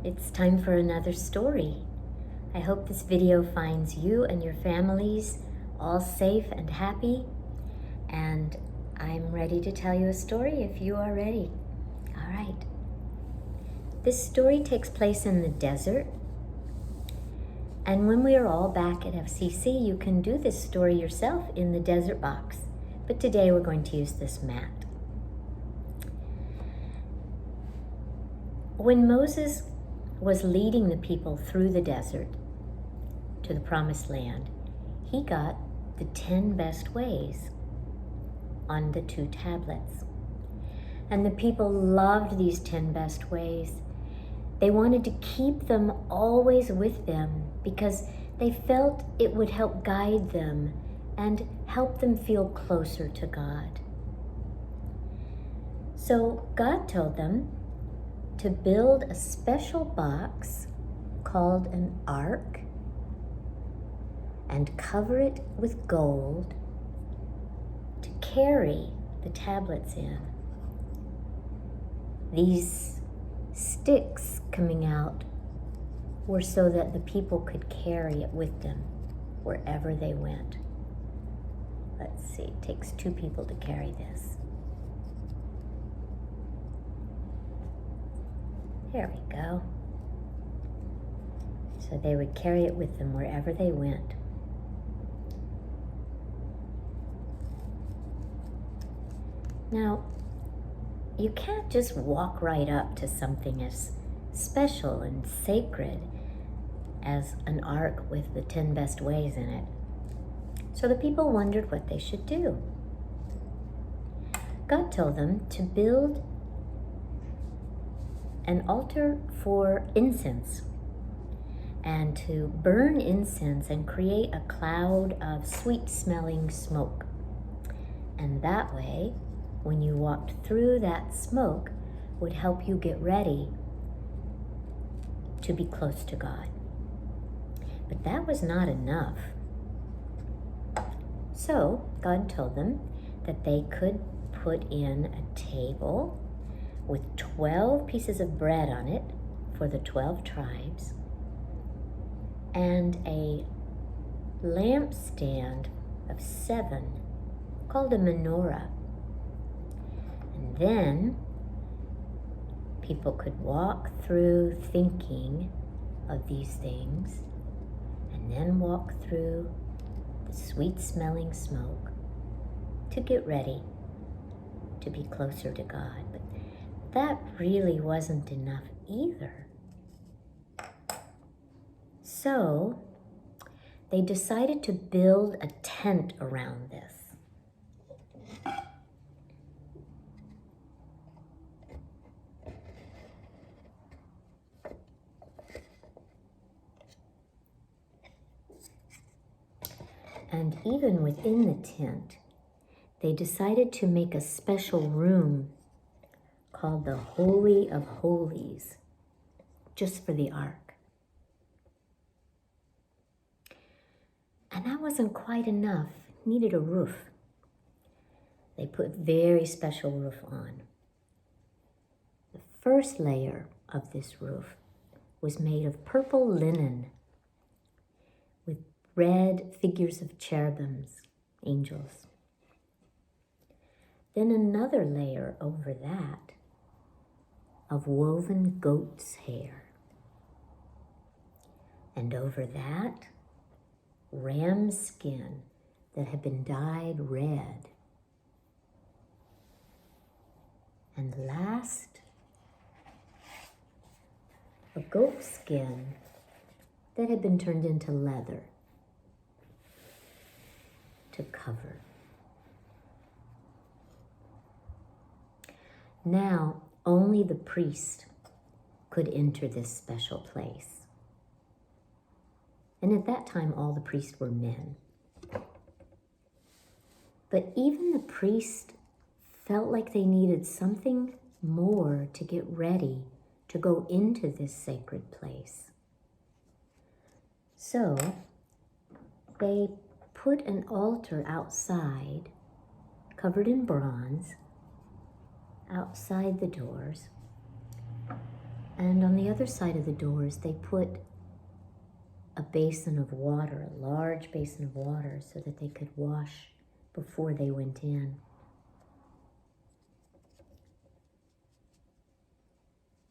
it's time for another story. I hope this video finds you and your families all safe and happy, and I'm ready to tell you a story if you are ready. All right. This story takes place in the desert, and when we are all back at FCC, you can do this story yourself in the desert box, but today we're going to use this mat. When Moses was leading the people through the desert to the promised land, he got the 10 best ways on the 2 tablets. And the people loved these 10 best ways. They wanted to keep them always with them because they felt it would help guide them and help them feel closer to God. So God told them to build a special box called an ark and cover it with gold to carry the tablets in. These sticks coming out were so that the people could carry it with them wherever they went. Let's see, it takes 2 people to carry this. There we go. So they would carry it with them wherever they went. Now, you can't just walk right up to something as special and sacred as an ark with the 10 best ways in it. So the people wondered what they should do. God told them to build an altar for incense and to burn incense and create a cloud of sweet-smelling smoke. And that way, when you walked through that smoke, would help you get ready to be close to God. But that was not enough. So God told them that they could put in a table with 12 pieces of bread on it for the 12 tribes and a lampstand of 7 called a menorah. And then people could walk through thinking of these things and then walk through the sweet-smelling smoke to get ready to be closer to God. But that really wasn't enough either. So they decided to build a tent around this. And even within the tent, they decided to make a special room called the Holy of Holies, just for the ark. And that wasn't quite enough. It needed a roof. They put very special roof on. The first layer of this roof was made of purple linen with red figures of cherubims, angels. Then another layer over that of woven goat's hair. And over that, ram's skin that had been dyed red. And last, a goat skin that had been turned into leather to cover. Now, only the priest could enter this special place. And at that time, all the priests were men. But even the priest felt like they needed something more to get ready to go into this sacred place. So they put an altar outside, covered in bronze, outside the doors. And on the other side of the doors, they put a basin of water, a large basin of water, so that they could wash before they went in.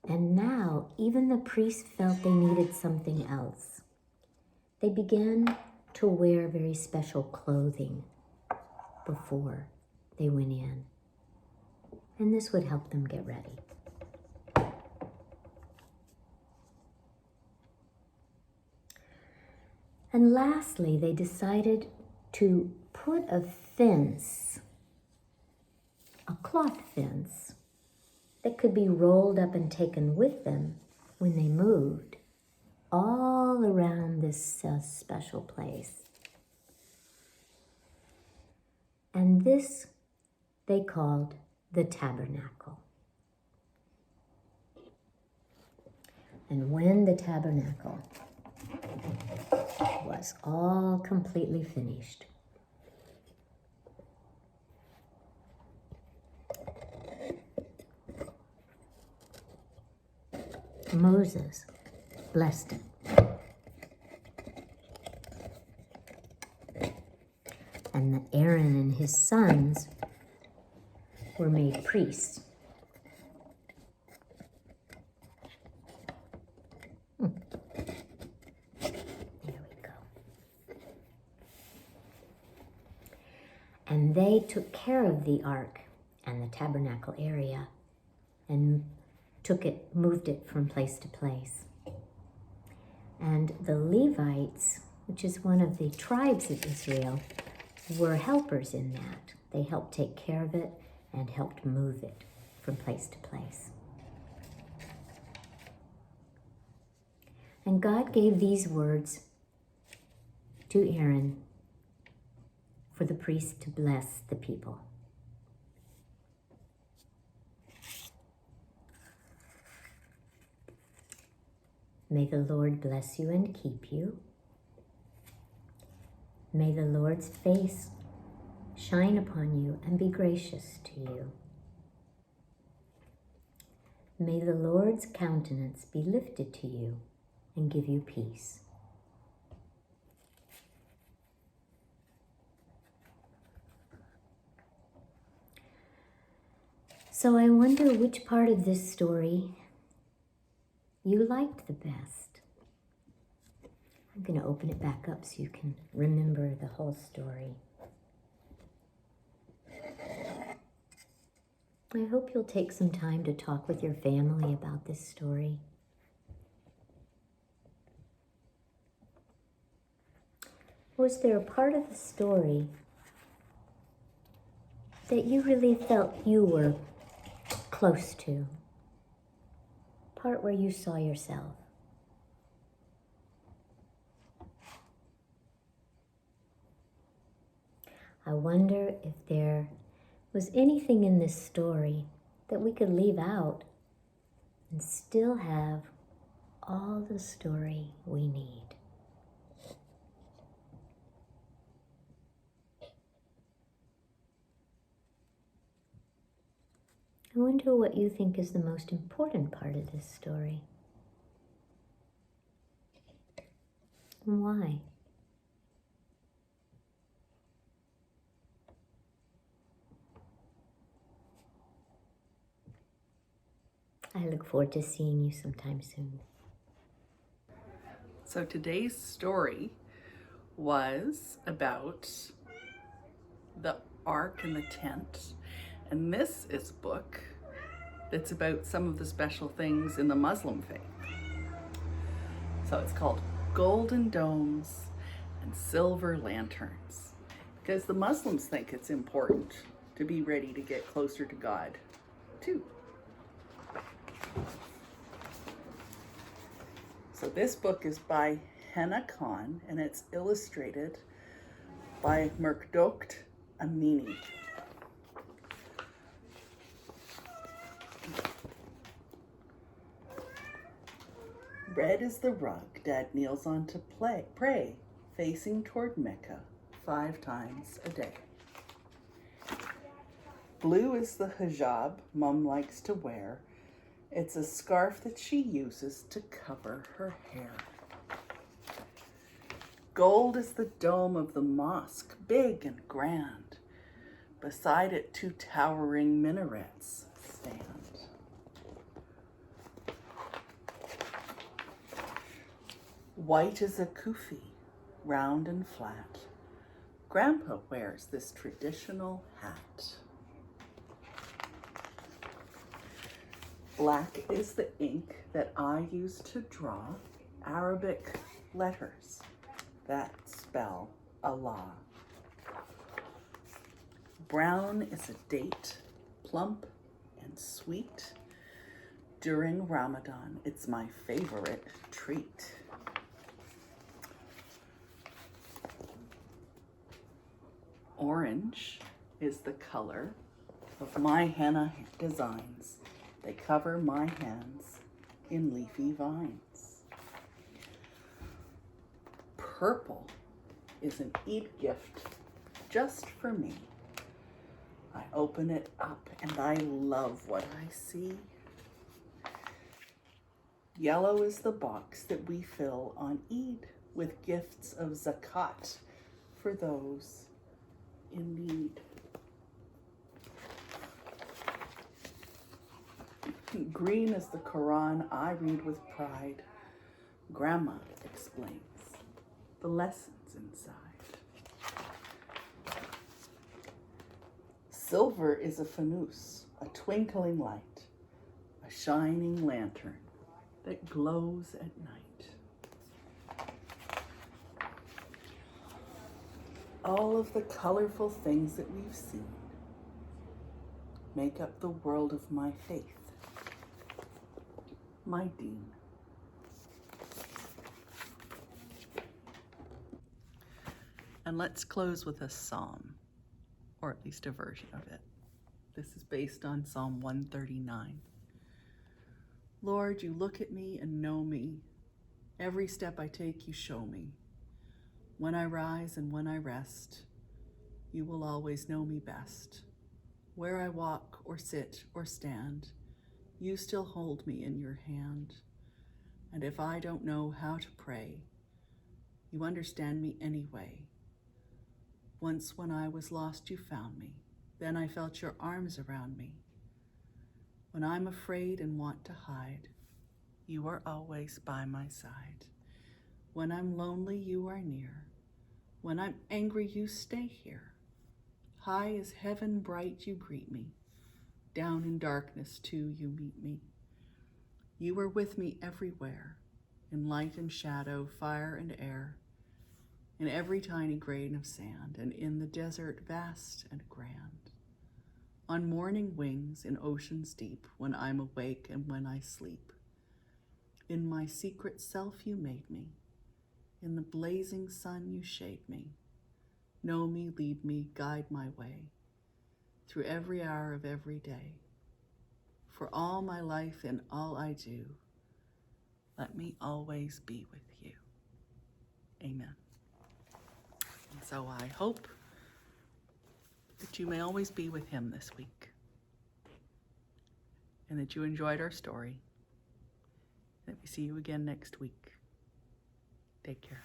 And now, even the priests felt they needed something else. They began to wear very special clothing before they went in. And this would help them get ready. And lastly, they decided to put a fence, a cloth fence, that could be rolled up and taken with them when they moved, all around this special place. And this they called the tabernacle. And when the tabernacle was all completely finished, Moses blessed it. And Aaron and his sons were made priests. There we go. And they took care of the ark and the tabernacle area and moved it from place to place. And the Levites, which is one of the tribes of Israel, were helpers in that. They helped take care of it and helped move it from place to place. And God gave these words to Aaron for the priest to bless the people. May the Lord bless you and keep you. May the Lord's face shine upon you and be gracious to you. May the Lord's countenance be lifted to you and give you peace. So I wonder which part of this story you liked the best. I'm going to open it back up so you can remember the whole story. I hope you'll take some time to talk with your family about this story. Was there a part of the story that you really felt you were close to? Part where you saw yourself? I wonder if there was anything in this story that we could leave out and still have all the story we need. I wonder what you think is the most important part of this story. And why? I look forward to seeing you sometime soon. So today's story was about the Ark and the tent. And this is a book that's about some of the special things in the Muslim faith. So it's called Golden Domes and Silver Lanterns, because the Muslims think it's important to be ready to get closer to God too. So this book is by Henna Khan and it's illustrated by Murdocht Amini. Red is the rug Dad kneels on to pray, facing toward Mecca 5 times a day. Blue is the hijab Mum likes to wear It's a scarf that she uses to cover her hair. Gold is the dome of the mosque, big and grand. Beside it, 2 towering minarets stand. White is a kufi, round and flat. Grandpa wears this traditional hat. Black is the ink that I use to draw Arabic letters that spell Allah. Brown is a date, plump and sweet. During Ramadan, it's my favorite treat. Orange is the color of my henna designs. They cover my hands in leafy vines. Purple is an Eid gift just for me. I open it up and I love what I see. Yellow is the box that we fill on Eid with gifts of zakat for those in need. Green is the Quran I read with pride. Grandma explains the lessons inside. Silver is a fanus, a twinkling light, a shining lantern that glows at night. All of the colorful things that we've seen make up the world of my faith, my deen. And let's close with a psalm, or at least a version of it. This is based on Psalm 139. Lord, you look at me and know me. Every step I take, you show me. When I rise and when I rest, you will always know me best. Where I walk or sit or stand, you still hold me in your hand. And if I don't know how to pray, you understand me anyway. Once when I was lost, you found me. Then I felt your arms around me. When I'm afraid and want to hide, you are always by my side. When I'm lonely, you are near. When I'm angry, you stay here. High as heaven bright, you greet me. Down in darkness, too, you meet me. You are with me everywhere, in light and shadow, fire and air, in every tiny grain of sand, and in the desert vast and grand. On morning wings in oceans deep, when I'm awake and when I sleep. In my secret self you made me. In the blazing sun you shade me. Know me, lead me, guide my way, through every hour of every day. For all my life and all I do, let me always be with you. Amen. And so I hope that you may always be with him this week, and that you enjoyed our story. Let me see you again next week. Take care.